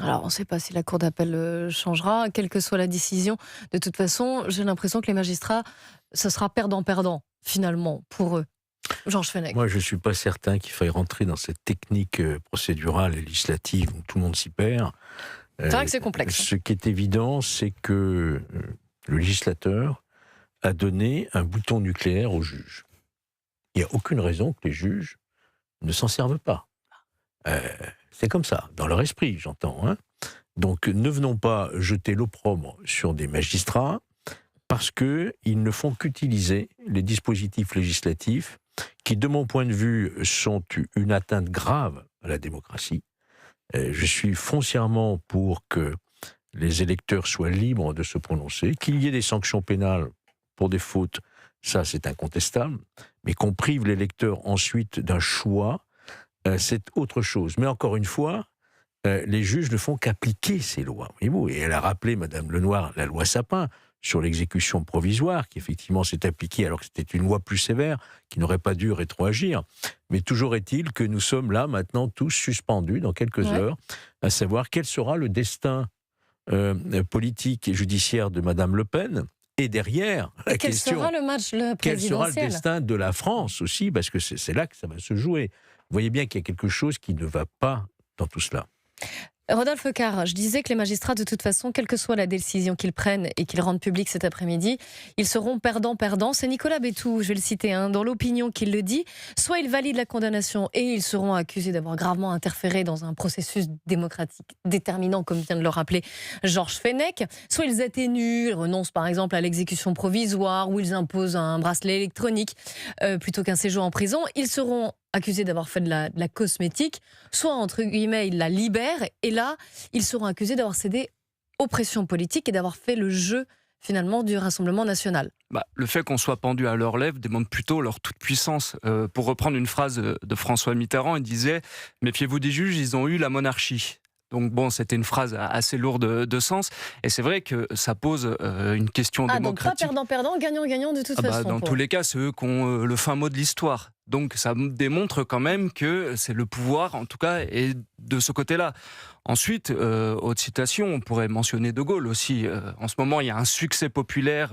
Alors, on ne sait pas si la cour d'appel changera, quelle que soit la décision. De toute façon, j'ai l'impression que les magistrats, ce sera perdant-perdant, finalement, pour eux. Georges Fenech. Moi, je ne suis pas certain qu'il faille rentrer dans cette technique procédurale et législative où tout le monde s'y perd. C'est vrai Euh, que c'est complexe. Ce qui est évident, c'est que le législateur a donné un bouton nucléaire aux juges. Il n'y a aucune raison que les juges ne s'en servent pas. Euh, c'est comme ça, dans leur esprit, j'entends. Hein. Donc, ne venons pas jeter l'opprobre sur des magistrats parce qu'ils ne font qu'utiliser les dispositifs législatifs qui, de mon point de vue, sont une atteinte grave à la démocratie. Je suis foncièrement pour que les électeurs soient libres de se prononcer, qu'il y ait des sanctions pénales pour des fautes, ça c'est incontestable, mais qu'on prive l'électeur ensuite d'un choix, c'est autre chose. Mais encore une fois, les juges ne font qu'appliquer ces lois. Voyez-vous. Et elle a rappelé, Madame Lenoir, la loi Sapin sur l'exécution provisoire, qui effectivement s'est appliquée alors que c'était une loi plus sévère, qui n'aurait pas dû rétroagir. Mais toujours est-il que nous sommes là maintenant tous suspendus dans quelques heures, à savoir quel sera le destin politique et judiciaire de Madame Le Pen. Et derrière, la Quel question, sera le match quel sera le présidentiel? destin de la France aussi, parce que c'est là que ça va se jouer. Vous voyez bien qu'il y a quelque chose qui ne va pas dans tout cela. Rodolphe Carr, je disais que les magistrats, de toute façon, quelle que soit la décision qu'ils prennent et qu'ils rendent publique cet après-midi, ils seront perdants-perdants. C'est Nicolas Bétou, je vais le citer, dans l'opinion qu'il le dit. Soit ils valident la condamnation et ils seront accusés d'avoir gravement interféré dans un processus démocratique déterminant, comme vient de le rappeler Georges Fenech. Soit ils atténuent, ils renoncent par exemple à l'exécution provisoire ou ils imposent un bracelet électronique plutôt qu'un séjour en prison. Ils seront accusés d'avoir fait de la cosmétique, soit, entre guillemets, ils la libèrent, et là, ils seront accusés d'avoir cédé aux pressions politiques et d'avoir fait le jeu, finalement, du Rassemblement national. Le fait qu'on soit pendu à leurs lèvres démontre plutôt leur toute-puissance. Pour reprendre une phrase de François Mitterrand, il disait « Méfiez-vous des juges, ils ont eu la monarchie ». Donc bon, c'était une phrase assez lourde de sens. Et c'est vrai que ça pose une question démocratique. Donc pas perdant-perdant, gagnant-gagnant de toute façon. Dans tous les cas, c'est eux qui ont le fin mot de l'histoire. Donc ça démontre quand même que c'est le pouvoir, en tout cas, est de ce côté-là. Ensuite, autre citation, on pourrait mentionner De Gaulle aussi. En ce moment, il y a un succès populaire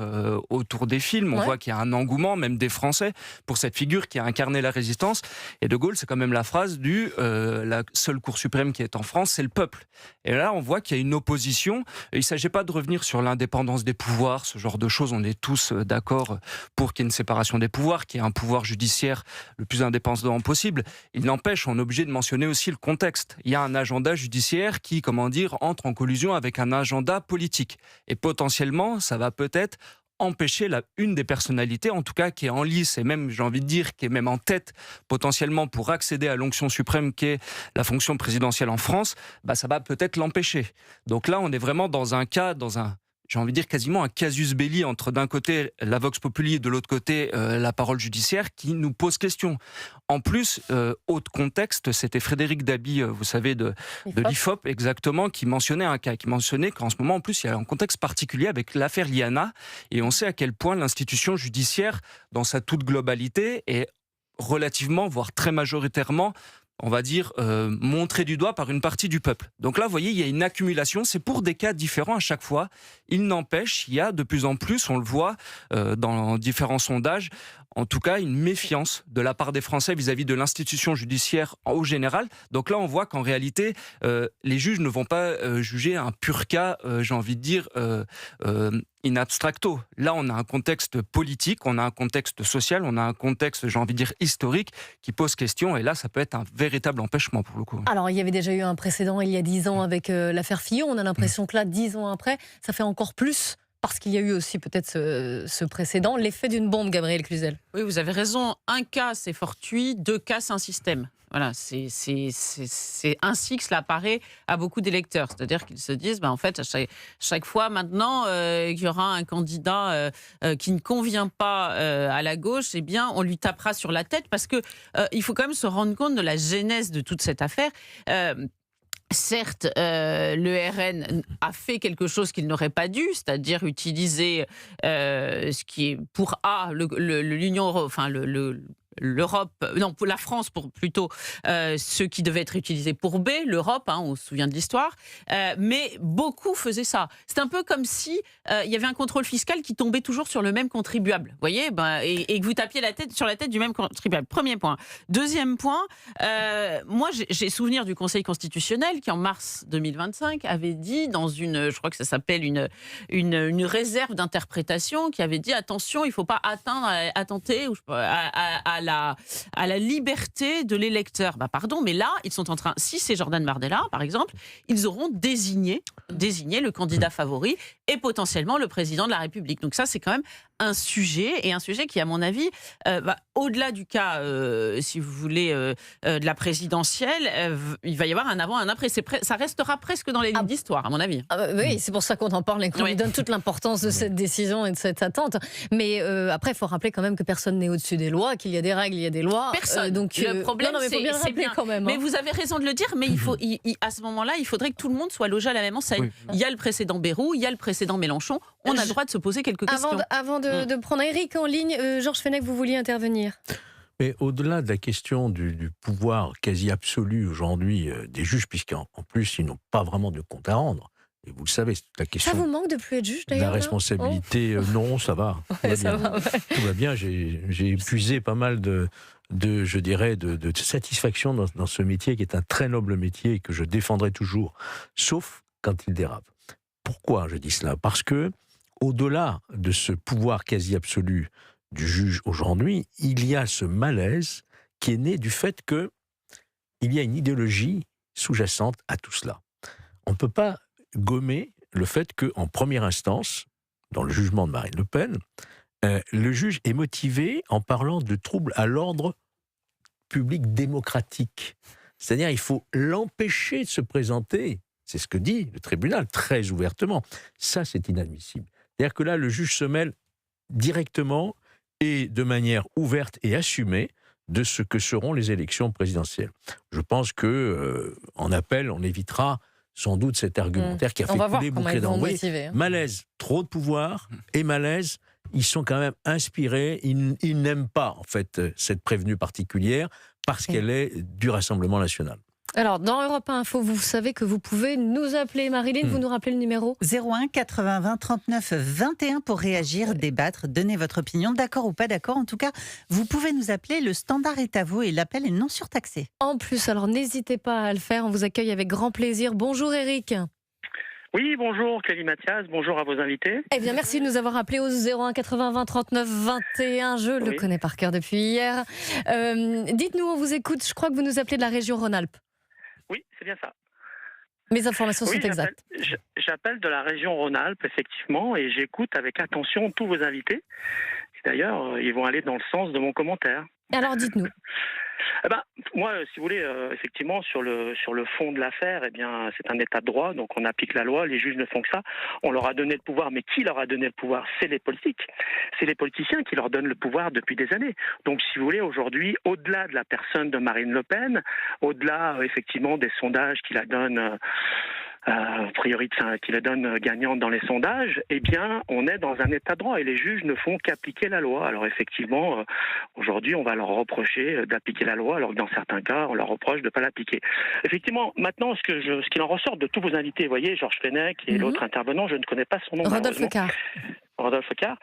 autour des films. On voit qu'il y a un engouement, même des Français, pour cette figure qui a incarné la résistance. Et De Gaulle, c'est quand même la phrase du la seule Cour suprême qui est en France, c'est le peuple. Et là, on voit qu'il y a une opposition. Il ne s'agit pas de revenir sur l'indépendance des pouvoirs, ce genre de choses. On est tous d'accord pour qu'il y ait une séparation des pouvoirs, qu'il y ait un pouvoir judiciaire le plus indépendant possible. Il n'empêche, on est obligé de mentionner aussi le contexte. Il y a un agenda judiciaire qui, entre en collusion avec un agenda politique. Et potentiellement, ça va peut-être empêcher une des personnalités, en tout cas qui est en lice et même, j'ai envie de dire, qui est même en tête potentiellement pour accéder à l'onction suprême qui est la fonction présidentielle en France, ça va peut-être l'empêcher. Donc là, on est vraiment dans un cas, j'ai envie de dire quasiment un casus belli entre d'un côté la vox populi et de l'autre côté la parole judiciaire qui nous pose question. En plus, autre contexte, c'était Frédéric Dabi, vous savez, de l'IFOP exactement, qui mentionnait un cas, qui mentionnait qu'en ce moment, en plus, il y a un contexte particulier avec l'affaire Liana, et on sait à quel point l'institution judiciaire, dans sa toute globalité, est relativement, voire très majoritairement, on va dire, montré du doigt par une partie du peuple. Donc là, vous voyez, il y a une accumulation, c'est pour des cas différents à chaque fois. Il n'empêche, il y a de plus en plus, on le voit dans différents sondages, en tout cas une méfiance de la part des Français vis-à-vis de l'institution judiciaire au général. Donc là, on voit qu'en réalité, les juges ne vont pas juger un pur cas, j'ai envie de dire, in abstracto. Là, on a un contexte politique, on a un contexte social, on a un contexte, j'ai envie de dire, historique qui pose question. Et là, ça peut être un véritable empêchement pour le coup. Alors, il y avait déjà eu un précédent il y a 10 ans avec l'affaire Fillon. On a l'impression que là, 10 ans après, ça fait encore plus. Parce qu'il y a eu aussi peut-être ce précédent, l'effet d'une bombe, Gabriel Cluzel. Oui, vous avez raison. Un cas, c'est fortuit. 2 cas, c'est un système. Voilà, c'est ainsi que cela apparaît à beaucoup d'électeurs. C'est-à-dire qu'ils se disent, en fait, à chaque fois maintenant qu'il y aura un candidat qui ne convient pas à la gauche, eh bien, on lui tapera sur la tête parce que il faut quand même se rendre compte de la genèse de toute cette affaire. Certes, le RN a fait quelque chose qu'il n'aurait pas dû, c'est-à-dire utiliser ce qui est pour l'Union, enfin l'Europe, non, pour la France, pour plutôt ce qui devait être utilisé pour B, l'Europe, on se souvient de l'histoire, mais beaucoup faisaient ça. C'est un peu comme si il y avait un contrôle fiscal qui tombait toujours sur le même contribuable, vous voyez, et que vous tapiez sur la tête du même contribuable. Premier point. Deuxième point, moi j'ai souvenir du Conseil constitutionnel qui en mars 2025 avait dit dans une, je crois que ça s'appelle une réserve d'interprétation, qui avait dit attention, il ne faut pas attenter à la liberté de l'électeur. Pardon, mais là, ils sont en train, si c'est Jordan Bardella, par exemple, ils auront désigné le candidat favori et potentiellement le président de la République. Donc ça, c'est quand même un sujet qui, à mon avis, au-delà du cas, si vous voulez, de la présidentielle, il va y avoir un avant, un après. Ça restera presque dans les livres d'histoire, à mon avis. Oui, c'est pour ça qu'on en parle et qu'on lui donne toute l'importance de cette décision et de cette attente. Mais après, il faut rappeler quand même que personne n'est au-dessus des lois, qu'il y a des règles, il y a des lois. Personne. Donc, le problème, mais faut bien le rappeler quand même. Mais vous avez raison de le dire, mais à ce moment-là, il faudrait que tout le monde soit logé à la même enseigne. Oui. Il y a le précédent Bayrou, il y a le précédent Mélenchon. On a le droit de se poser quelques questions. Avant de prendre Éric en ligne, Georges Fenech, vous vouliez intervenir. Mais au-delà de la question du pouvoir quasi absolu aujourd'hui des juges, puisqu'en plus, ils n'ont pas vraiment de compte à rendre. Et vous le savez, c'est la question. Ça vous manque de plus être juge, d'ailleurs? La responsabilité, non, ça va. Ouais, ça va, ouais. Tout va bien. J'ai épuisé pas mal de satisfaction dans ce métier, qui est un très noble métier et que je défendrai toujours, sauf quand il dérape. Pourquoi je dis cela? Parce que, au-delà de ce pouvoir quasi absolu du juge aujourd'hui, il y a ce malaise qui est né du fait qu'il y a une idéologie sous-jacente à tout cela. On ne peut pas gommer le fait qu'en première instance, dans le jugement de Marine Le Pen, le juge est motivé en parlant de troubles à l'ordre public démocratique. C'est-à-dire il faut l'empêcher de se présenter. C'est ce que dit le tribunal très ouvertement. Ça, c'est inadmissible. C'est-à-dire que là, le juge se mêle directement et de manière ouverte et assumée de ce que seront les élections présidentielles. Je pense que en appel, on évitera sans doute cet argumentaire qui a fait couler boucler d'envoyer. Malaise, trop de pouvoir, et malaise, ils sont quand même inspirés, ils n'aiment pas en fait cette prévenue particulière parce qu'elle est du Rassemblement national. Alors, dans Europe 1 Info, vous savez que vous pouvez nous appeler. Marilyn, vous nous rappelez le numéro 01 80 20 39 21 pour réagir, débattre, donner votre opinion, d'accord ou pas d'accord. En tout cas, vous pouvez nous appeler, le standard est à vous et l'appel est non surtaxé. En plus, alors n'hésitez pas à le faire, on vous accueille avec grand plaisir. Bonjour Éric. Oui, bonjour Clélie Mathias, bonjour à vos invités. Eh bien, merci de nous avoir appelés au 01 80 20 39 21. Je le connais par cœur depuis hier. Dites-nous, on vous écoute. Je crois que vous nous appelez de la région Rhône-Alpes. Oui, c'est bien ça. Mes informations sont exactes. J'appelle de la région Rhône-Alpes, effectivement, et j'écoute avec attention tous vos invités. D'ailleurs, ils vont aller dans le sens de mon commentaire. Alors, dites-nous. Moi, si vous voulez, effectivement, sur le fond de l'affaire, c'est un état de droit, donc on applique la loi, les juges ne font que ça. On leur a donné le pouvoir, mais qui leur a donné le pouvoir? C'est les politiques. C'est les politiciens qui leur donnent le pouvoir depuis des années. Donc, si vous voulez, aujourd'hui, au-delà de la personne de Marine Le Pen, au-delà, effectivement, des sondages qui la donnent... qui la donne gagnante dans les sondages, on est dans un état de droit et les juges ne font qu'appliquer la loi. Alors effectivement, aujourd'hui, on va leur reprocher d'appliquer la loi, alors que dans certains cas, on leur reproche de ne pas l'appliquer. Effectivement, maintenant, ce qu'il en ressort de tous vos invités, vous voyez, Georges Fenech et l'autre intervenant, je ne connais pas son nom. Rodolphe Carr.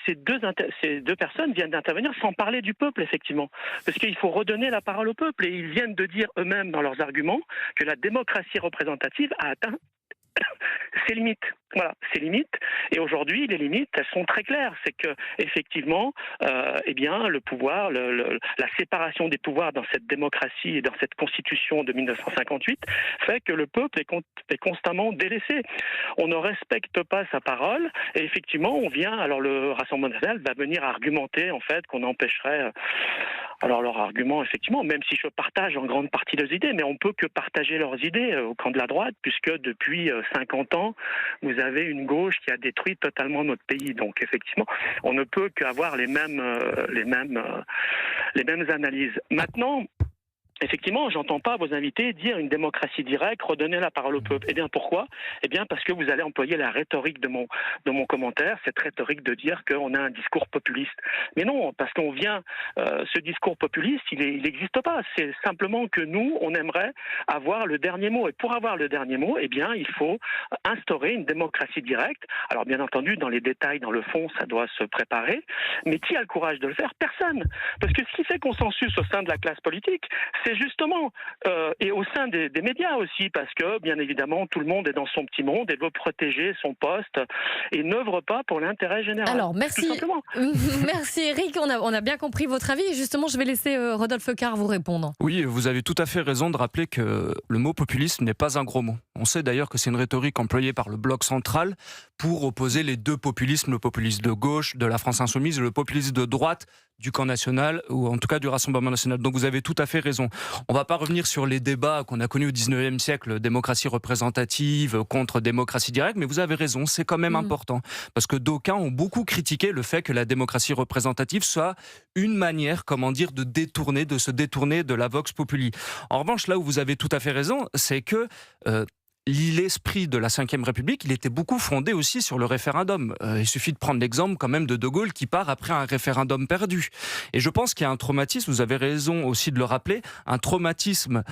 Ces deux personnes viennent d'intervenir sans parler du peuple, effectivement. Parce qu'il faut redonner la parole au peuple. Et ils viennent de dire eux-mêmes dans leurs arguments que la démocratie représentative a atteint ses limites. Voilà, ses limites. Et aujourd'hui, les limites, elles sont très claires. C'est que, effectivement, le pouvoir, la séparation des pouvoirs dans cette démocratie et dans cette constitution de 1958 fait que le peuple est constamment délaissé. On ne respecte pas sa parole. Et effectivement, le Rassemblement national va venir argumenter, en fait, qu'on empêcherait... Alors leur argument, effectivement, même si je partage en grande partie leurs idées, mais on ne peut que partager leurs idées au camp de la droite, puisque depuis 50 ans, vous avez une gauche qui a détruit totalement notre pays. Donc effectivement, on ne peut qu'avoir les mêmes analyses. Maintenant, effectivement, j'entends pas vos invités dire une démocratie directe, redonner la parole au peuple. Eh bien, pourquoi ? Eh bien, parce que vous allez employer la rhétorique de mon commentaire, cette rhétorique de dire qu'on a un discours populiste. Mais non, parce qu'on vient, ce discours populiste, il n'existe pas. C'est simplement que nous, on aimerait avoir le dernier mot. Et pour avoir le dernier mot, eh bien, il faut instaurer une démocratie directe. Alors, bien entendu, dans les détails, dans le fond, ça doit se préparer. Mais qui a le courage de le faire ? Personne. Parce que ce qui fait consensus au sein de la classe politique, c'est justement, et au sein des médias aussi, parce que, bien évidemment, tout le monde est dans son petit monde et veut protéger son poste et n'œuvre pas pour l'intérêt général. Alors, merci. Tout simplement. Merci Eric, on a bien compris votre avis. Et justement, je vais laisser Rodolphe Carr vous répondre. Oui, vous avez tout à fait raison de rappeler que le mot populisme n'est pas un gros mot. On sait d'ailleurs que c'est une rhétorique employée par le bloc central pour opposer les deux populismes, le populisme de gauche, de la France insoumise, et le populisme de droite, du camp national, ou en tout cas du Rassemblement national. Donc vous avez tout à fait raison. On ne va pas revenir sur les débats qu'on a connus au 19e siècle, démocratie représentative contre démocratie directe, mais vous avez raison, c'est quand même important. Parce que d'aucuns ont beaucoup critiqué le fait que la démocratie représentative soit une manière, de se détourner de la vox populi. En revanche, là où vous avez tout à fait raison, c'est que l'esprit de la Ve République, il était beaucoup fondé aussi sur le référendum. Il suffit de prendre l'exemple quand même de De Gaulle qui part après un référendum perdu. Et je pense qu'il y a un traumatisme, vous avez raison aussi de le rappeler, un traumatisme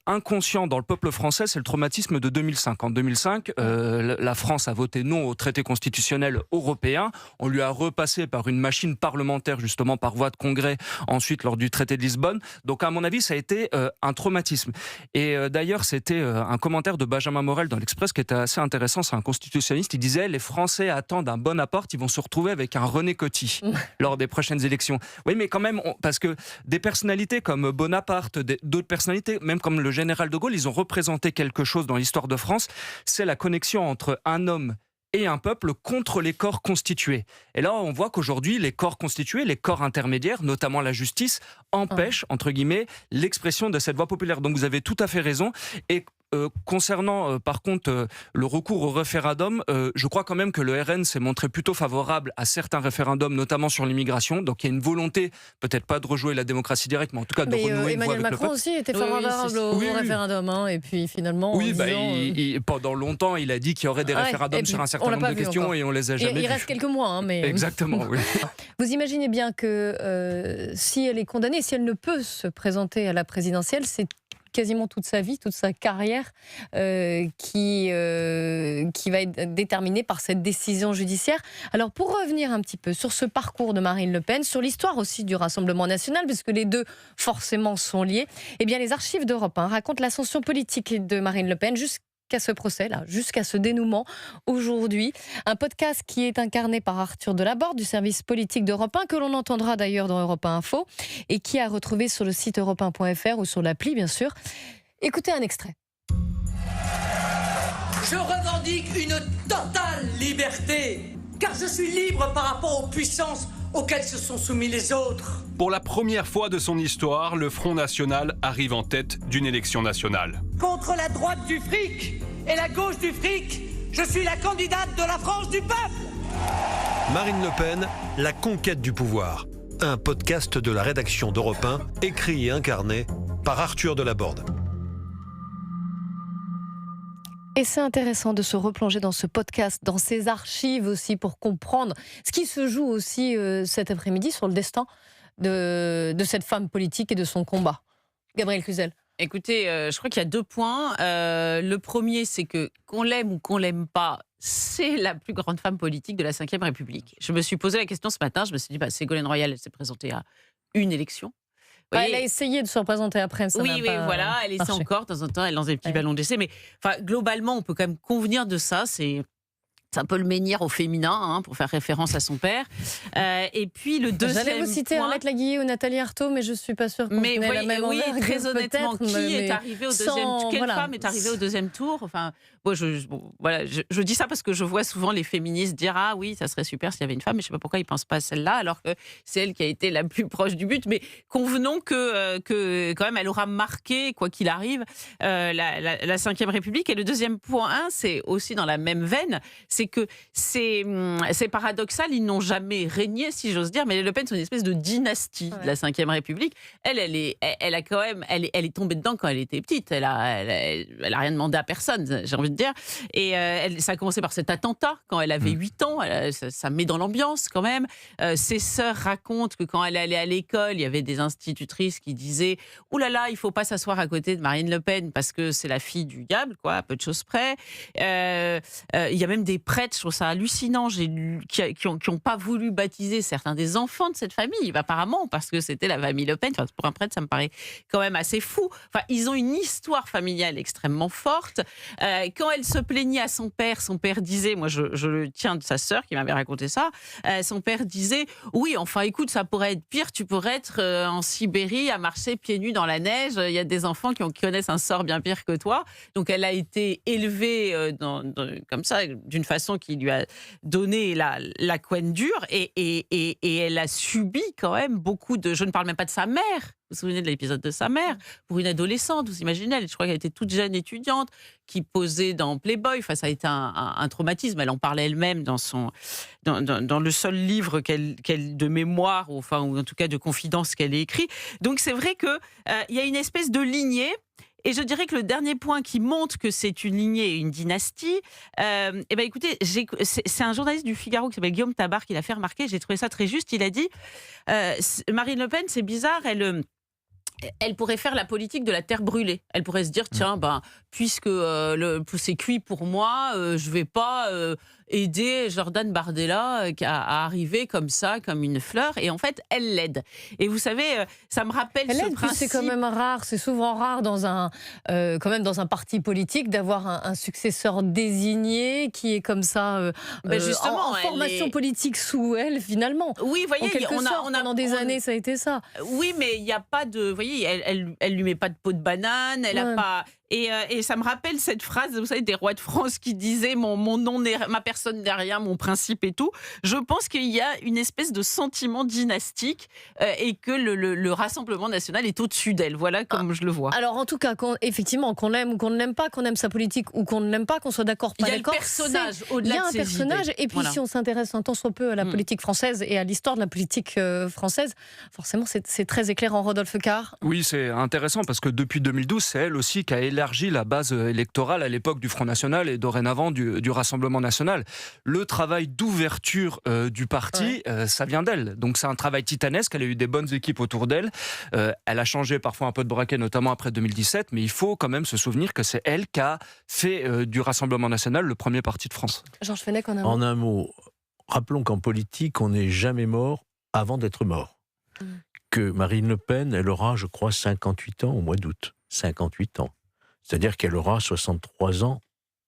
inconscient dans le peuple français, c'est le traumatisme de 2005. En 2005, la France a voté non au traité constitutionnel européen. On lui a repassé par une machine parlementaire, justement par voie de congrès, ensuite lors du traité de Lisbonne. Donc à mon avis, ça a été un traumatisme. Et d'ailleurs, c'était un commentaire de Benjamin Morel dans l'Express qui était assez intéressant, c'est un constitutionnaliste, il disait les Français attendent un Bonaparte, ils vont se retrouver avec un René Coty lors des prochaines élections. Oui, mais quand même, parce que des personnalités comme Bonaparte, d'autres personnalités, même comme le général de Gaulle, ils ont représenté quelque chose dans l'histoire de France, c'est la connexion entre un homme et un peuple contre les corps constitués. Et là, on voit qu'aujourd'hui, les corps constitués, les corps intermédiaires, notamment la justice, empêchent, entre guillemets, l'expression de cette voix populaire. Donc vous avez tout à fait raison. Et concernant, par contre, le recours au référendum, je crois quand même que le RN s'est montré plutôt favorable à certains référendums, notamment sur l'immigration. Donc il y a une volonté, peut-être pas de rejouer la démocratie directe, mais en tout cas de renouer une voie Emmanuel avec Macron le peuple. aussi était favorable au référendum. Hein, et puis finalement... Oui, disant, pendant longtemps, il a dit qu'il y aurait des référendums sur un certain nombre de questions encore. Et on les a jamais vus. Il reste quelques mois. Hein, mais... Exactement, oui. Vous imaginez bien que si elle est condamnée, si elle ne peut se présenter à la présidentielle, c'est quasiment toute sa vie, toute sa carrière qui va être déterminée par cette décision judiciaire. Alors pour revenir un petit peu sur ce parcours de Marine Le Pen, sur l'histoire aussi du Rassemblement national, puisque les deux forcément sont liés, eh bien les archives d'Europe 1 racontent l'ascension politique de Marine Le Pen jusqu'à ce procès-là, jusqu'à ce dénouement aujourd'hui. Un podcast qui est incarné par Arthur Delaborde du service politique d'Europe 1, que l'on entendra d'ailleurs dans Europe 1 Info, et qui a retrouvé sur le site europe1.fr ou sur l'appli, bien sûr. Écoutez un extrait. Je revendique une totale liberté, car je suis libre par rapport aux puissances auxquelles se sont soumis les autres. Pour la première fois de son histoire, le Front National arrive en tête d'une élection nationale. Contre la droite du fric et la gauche du fric, je suis la candidate de la France du peuple. Marine Le Pen, la conquête du pouvoir. Un podcast de la rédaction d'Europe 1, écrit et incarné par Arthur Delaborde. Et c'est intéressant de se replonger dans ce podcast, dans ces archives aussi, pour comprendre ce qui se joue aussi cet après-midi sur le destin de cette femme politique et de son combat. Gabrielle Cluzel. Écoutez, je crois qu'il y a 2 points. Le premier, c'est que qu'on l'aime ou qu'on l'aime pas, c'est la plus grande femme politique de la Ve République. Je me suis posé la question ce matin, je me suis dit, Ségolène Royal, elle s'est présentée à une élection. Elle a essayé de se représenter après, ça n'a pas voilà, elle essaie encore, de temps en temps, elle lance des petits ballons d'essai, mais globalement, on peut quand même convenir de ça, c'est un peu le menhir au féminin, hein, pour faire référence à son père. Et puis le deuxième J'allais vous citer Arlette Laguiller ou Nathalie Arthaud, mais je suis pas sûre qu'on ait la même envergure, très honnêtement, quelle femme est arrivée au deuxième tour? Enfin, moi, je dis ça parce que je vois souvent les féministes dire ah oui, ça serait super s'il y avait une femme, mais je sais pas pourquoi ils pensent pas à celle-là, alors que c'est elle qui a été la plus proche du but. Mais convenons que quand même, elle aura marqué, quoi qu'il arrive, la Ve République. Et le deuxième point, c'est aussi dans la même veine, c'est c'est que c'est paradoxal, ils n'ont jamais régné, si j'ose dire, mais les Le Pen sont une espèce de dynastie de la Ve République. Elle est tombée dedans quand elle était petite. Elle a rien demandé à personne, j'ai envie de dire. Et ça a commencé par cet attentat quand elle avait 8 ans. Ça met dans l'ambiance quand même. Ses sœurs racontent que quand elle allait à l'école, il y avait des institutrices qui disaient « Ouh là là, il ne faut pas s'asseoir à côté de Marine Le Pen parce que c'est la fille du diable, quoi, à peu de choses près. » Il y a même des prêtres, je trouve ça hallucinant, qui n'ont pas voulu baptiser certains des enfants de cette famille, apparemment, parce que c'était la famille Le Pen. Enfin, pour un prêtre, ça me paraît quand même assez fou. Enfin, ils ont une histoire familiale extrêmement forte. Quand elle se plaignait à son père disait, moi je le tiens de sa sœur qui m'avait raconté ça, son père disait « Oui, enfin écoute, ça pourrait être pire, tu pourrais être en Sibérie à marcher pieds nus dans la neige, il y a des enfants qui connaissent un sort bien pire que toi. » Donc elle a été élevée comme ça, d'une façon qui lui a donné la couenne dure et elle a subi quand même beaucoup de... Je ne parle même pas de sa mère. Vous vous souvenez de l'épisode de sa mère? Pour une adolescente, vous imaginez, je crois qu'elle était toute jeune étudiante qui posait dans Playboy. Enfin, ça a été un traumatisme. Elle en parlait elle-même dans le seul livre de mémoire, ou en tout cas de confidence qu'elle a écrit. Donc c'est vrai qu'il y a une espèce de lignée. Et je dirais que le dernier point qui montre que c'est une lignée et une dynastie, écoutez, c'est un journaliste du Figaro qui s'appelle Guillaume Tabar qui l'a fait remarquer, j'ai trouvé ça très juste. Il a dit Marine Le Pen, c'est bizarre, elle pourrait faire la politique de la terre brûlée. Elle pourrait se dire, tiens, puisque c'est cuit pour moi, je ne vais pas aider Jordan Bardella à arriver comme ça, comme une fleur. Et en fait, elle l'aide. Et vous savez, ça me rappelle ce principe... C'est quand même rare, c'est souvent rare dans un parti politique d'avoir un successeur désigné qui est comme ça justement, en formation politique sous elle, finalement. Oui, vous voyez, pendant des années, ça a été ça. Oui, mais il n'y a pas de... Vous voyez, elle lui met pas de peau de banane, elle a pas... Et ça me rappelle cette phrase, vous savez, des rois de France qui disaient mon nom, ma personne n'est rien, mon principe et tout. Je pense qu'il y a une espèce de sentiment dynastique et que le Rassemblement national est au-dessus d'elle. Voilà comme je le vois. Alors en tout cas, effectivement, qu'on l'aime ou qu'on ne l'aime pas, qu'on aime sa politique ou qu'on ne l'aime pas, qu'on soit d'accord, pas d'accord. Il y a le personnage au-delà de ses idées. Il y a un personnage. Et puis si on s'intéresse un tant soit peu à la politique française et à l'histoire de la politique française, forcément c'est très éclairant. Rodolphe Carr. Oui, c'est intéressant parce que depuis 2012, c'est elle aussi qui a élargi la base électorale à l'époque du Front National et dorénavant du Rassemblement National. Le travail d'ouverture du parti, ça vient d'elle. Donc c'est un travail titanesque, elle a eu des bonnes équipes autour d'elle. Elle a changé parfois un peu de braquet, notamment après 2017, mais il faut quand même se souvenir que c'est elle qui a fait du Rassemblement National le premier parti de France. Georges Fenech, en un mot. En un mot, rappelons qu'en politique, on n'est jamais mort avant d'être mort. Que Marine Le Pen, elle aura, je crois, 58 ans au mois d'août. 58 ans. C'est-à-dire qu'elle aura 63 ans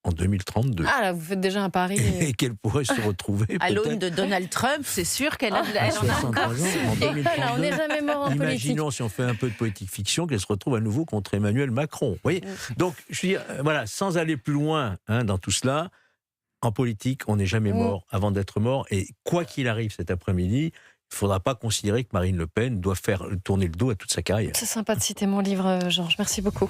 en 2032. Ah là, vous faites déjà un pari. Et qu'elle pourrait se retrouver à l'aune de Donald Trump, c'est sûr qu'elle a 63 ans en 2032. On n'est jamais mort en politique. Imaginons, si on fait un peu de politique fiction, qu'elle se retrouve à nouveau contre Emmanuel Macron. Vous voyez ? Donc, je veux dire, voilà, sans aller plus loin dans tout cela, en politique, on n'est jamais mort avant d'être mort. Et quoi qu'il arrive cet après-midi, il ne faudra pas considérer que Marine Le Pen doit faire tourner le dos à toute sa carrière. C'est sympa de citer mon livre, Georges. Merci beaucoup.